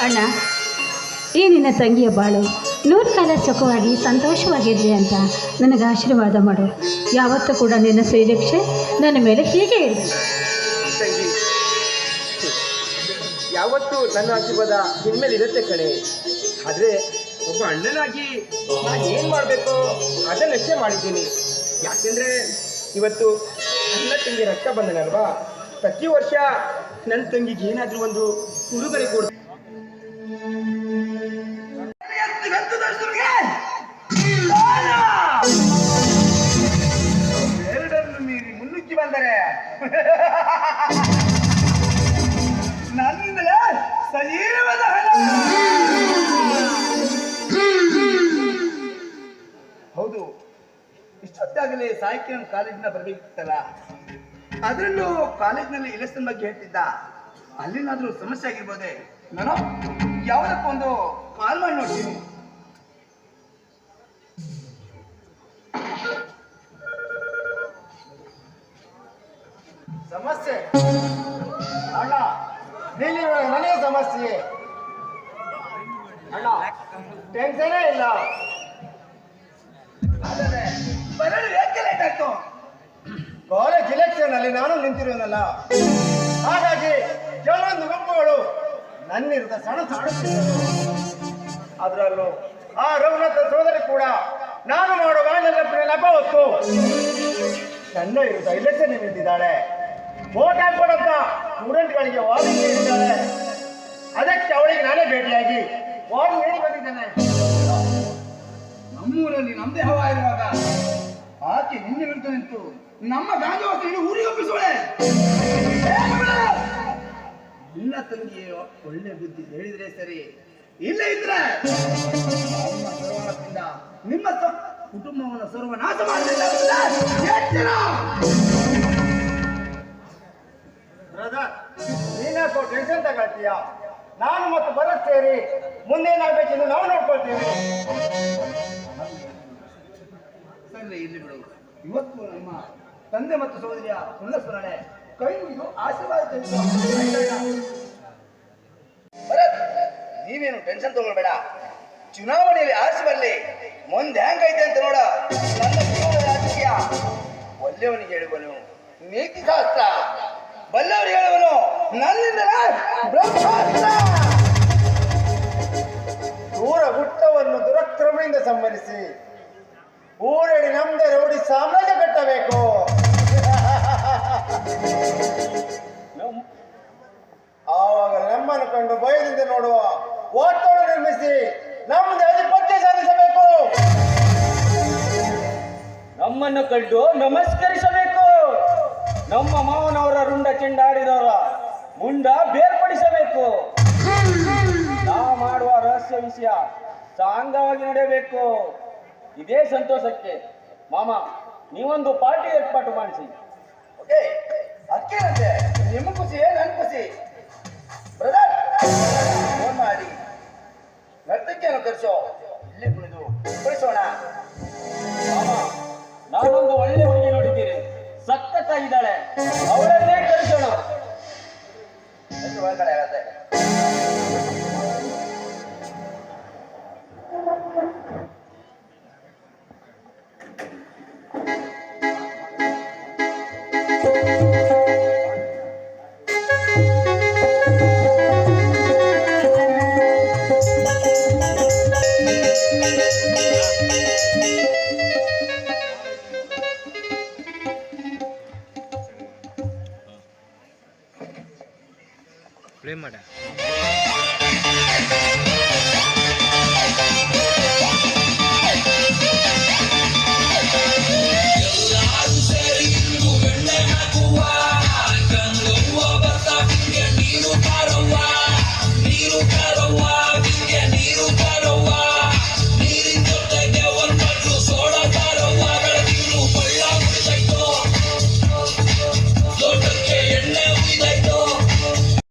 ಅಣ್ಣ, ಈ ನಿನ್ನ ತಂಗಿಯ ಬಾಳು ನೂರು ಕಾಲ ಸುಖವಾಗಿ ಸಂತೋಷವಾಗಿರಲಿ ಅಂತ ನನಗೆ ಆಶೀರ್ವಾದ ಮಾಡು. ಯಾವತ್ತೂ ಕೂಡ ನಿನ್ನ ಶ್ರೀರಕ್ಷೆ ನನ್ನ ಮೇಲೆ ಹೀಗೆ ಇರಲಿ. ಯಾವತ್ತೂ ನನ್ನ ಆಶೀರ್ವಾದ ನಿನ್ಮೇಲೆ ಇರುತ್ತೆ ಕಣೆ. ಆದರೆ ಒಬ್ಬ ಅಣ್ಣನಾಗಿ ನಾನು ಏನು ಮಾಡಬೇಕು ಅದನ್ನಷ್ಟೇ ಮಾಡಿದ್ದೀನಿ. ಯಾಕೆಂದರೆ ಇವತ್ತು ನನ್ನ ತಂಗಿ ರಕ್ತ ಬಂದನಲ್ವಾ, ಪ್ರತಿ ವರ್ಷ ನನ್ನ ತಂಗಿಗೆ ಏನಾದರೂ ಒಂದು ಉಡುಗೊರೆ ಕೊಡ. ಎರಡನ್ನು ಮೀರಿ ಮುನ್ನುಗ್ಗಿ ಬಂದರೆ ನನ್ನಿಂದಲೇ ಸಜೀವದ ಹಣ. ಹೌದು, ಇಷ್ಟೊತ್ತಾಗಲೇ ಸಾಹಿತ್ಯ ಕಾಲೇಜಿನ ಬರಬೇಕಿತ್ತಲ್ಲ. ಅದರಲ್ಲೂ ಕಾಲೇಜಿನಲ್ಲಿ ಇಲೆಕ್ಷನ್ ಬಗ್ಗೆ ಹೇಳ್ತಿದ್ದ. ಅಲ್ಲಿನಾದ್ರೂ ಸಮಸ್ಯೆ ಆಗಿರ್ಬೋದೆ. ನಾನು ಯಾವುದಕ್ಕೊಂದು ಕಾಲ್ ಮಾಡಿ ನೋಡ್ತೀನಿ. ಸಮಸ್ಯೆ ಅಣ್ಣ, ನೀಲಿ ನನಗೆ ಸಮಸ್ಯೆ ಅಣ್ಣ, ಟೆನ್ಷನೇ ಇಲ್ಲ. ಆದರೆ ಬರಲು ಏಕೆ ಲೇಟ್ ಆಯ್ತು? ಕಾಲೇಜ್ ಇಲೆಕ್ಷನ್ ಅಲ್ಲಿ ನಾನು ನಿಂತಿರೋನಲ್ಲ, ಹಾಗಾಗಿ ಕೆಲವೊಂದು ಗುಂಪುಗಳು ನನ್ನಿರುತ್ತ ಸಣಸಾಡುತ್ತಿದ್ದರು. ಅದರಲ್ಲೂ ಆ ರಘುನಾಥ ಸೋದರಿ ಕೂಡ ನಾನು ಮಾಡುವ ನೆಪ ಹೊತ್ತು ನನ್ನ ಇರುತ್ತ ಇಲೆಕ್ಷನ್ ನಿಂತಿದ್ದಾಳೆ. ವೋಟ್ ಹಾಕ್ಕೊಡಂತ ಸ್ಟೂಡೆಂಟ್ಗಳಿಗೆ ವಾರ್ನಿಂಗ್ ನೀಡಿದ್ದಾಳೆ. ಅದಕ್ಕೆ ಅವಳಿಗೆ ನಾನೇ ಭೇಟಿಯಾಗಿ ವಾರ್ನಿಂಗ್ ಹೇಳಿ ಬಂದಿದ್ದೇನೆ. ನಮ್ಮೂರಲ್ಲಿ ನಮ್ಮದೇ ಹವಾ ಇರುವಾಗ ಆಕೆ ನಿನ್ನೆ ವಿರುದ್ಧ ನಿಂತು ನಮ್ಮ ಗಾಂಧಿ ವಸ್ತು ಊರಿಗೆ ಒಪ್ಪಿಸೋಳೆ. ನಿನ್ನ ತಂಗಿ ಒಳ್ಳೆ ಬುದ್ಧಿ ಹೇಳಿದ್ರೆ ಸರಿ, ಇಲ್ಲ ಇದ್ರೆ ನಮ್ಮ ಸರ್ವನಾಶದಿಂದ ನಿಮ್ಮ ಕುಟುಂಬವನ್ನು ಸರ್ವನಾಶ ಮಾಡಲಿಲ್ಲ. ಬ್ರದರ್, ನೀನ್ಯಾಕೋ ಟೆನ್ಷನ್ ತಗೊಳ್ತೀಯ? ನಾನು ಮತ್ತು ಭರತ್ ಸೇರಿ ಮುಂದೇನಾಗಬೇಕೆಂದು ನಾವು ನೋಡ್ಕೊಳ್ತೀವಿ. ಸರಿ, ಇಲ್ಲಿ ಬಿಡು. ಇವತ್ತು ನಮ್ಮ ತಂದೆ ಮತ್ತು ಸಹೋದರಿಯ ಪುಣ್ಯಸ್ಮರಣೆ, ಕೈ ಮುಗಿದು ಆಶೀರ್ವಾದ ಭರತ್, ನೀವೇನು ಟೆನ್ಷನ್ ತಗೊಳ್ಬೇಡ. ಚುನಾವಣೆಯಲ್ಲಿ ಆರಿಸಿ ಬರಲಿ, ಮುಂದೆ ಹೆಂಗೈತೆ ಅಂತ ನೋಡ. ನನ್ನ ಜೀವನದ ರಾಜಕೀಯ ಒಳ್ಳೆಯವನಿಗೆ ಹೇಳುವನು ನೀತಿ ಶಾಸ್ತ್ರ, ಬಲ್ಲವರಿಗೆ ಹೇಳುವನು ನನ್ನಿಂದ ಬ್ರಹ್ಮಾಸ್ತ್ರ. ದೂರ ಗುಟ್ಟವನ್ನು ದುರಕ್ರಮದಿಂದ ಸಂಹರಿಸಿ ಊರಡಿ ನಮ್ಮದೇ ರೌಡಿ ಸಾಮ್ರಾಜ್ಯ ಕಟ್ಟಬೇಕು. ಆವಾಗ ನಮ್ಮನ್ನು ಕಂಡು ಭಯದಿಂದ ನೋಡುವ ಒತ್ತಡ ನಿರ್ಮಿಸಿ ನಮ್ಮದೇ ಆಧಿಪತ್ಯ ಸಾಧಿಸಬೇಕು. ನಮ್ಮನ್ನು ಕಂಡು ನಮಸ್ಕರಿಸಬೇಕು. ನಮ್ಮ ಮಾವನವರ ರುಂಡ ಚೆಂಡಾಡಿದವರ ಮುಂಡ ಬೇರ್ಪಡಿಸಬೇಕು. ನಾ ಮಾಡುವ ರಹಸ್ಯ ವಿಷಯ ಸಾಂಗವಾಗಿ ನಡೆಯಬೇಕು. ಇದೇ ಸಂತೋಷಕ್ಕೆ ಮಾಮ ನೀವೊಂದು ಪಾರ್ಟಿ ಏರ್ಪಾಟು ಮಾಡಿಸಿ. ಓಕೆ, ಅದಕ್ಕೇನಂತೆ, ನಿಮ್ಮ ಖುಷಿ ನನ್ನ ಖುಷಿ. ಬ್ರದರ್ ಫೋನ್ ಮಾಡಿ ನರ್ತಕಿಯನ್ನು ಕರೆಸೋ, ಇಲ್ಲೇ ಕುಣಿದು ಕುಳಿಸೋಣ. ಮಾಮ ನಾನೊಂದು ಒಳ್ಳೆ ಹುಡುಗಿ ನೋಡಿದ್ದೀರಿ, ಸಖತ್ತಾಗಿದ್ದಾಳೆ, ಅವಳನ್ನೇ ಕಳಿಸೋಣ. ಒಳಗಡೆ ಆಗತ್ತೆ. ಪ್ಲೇ ಮಾಡ. ನೀರು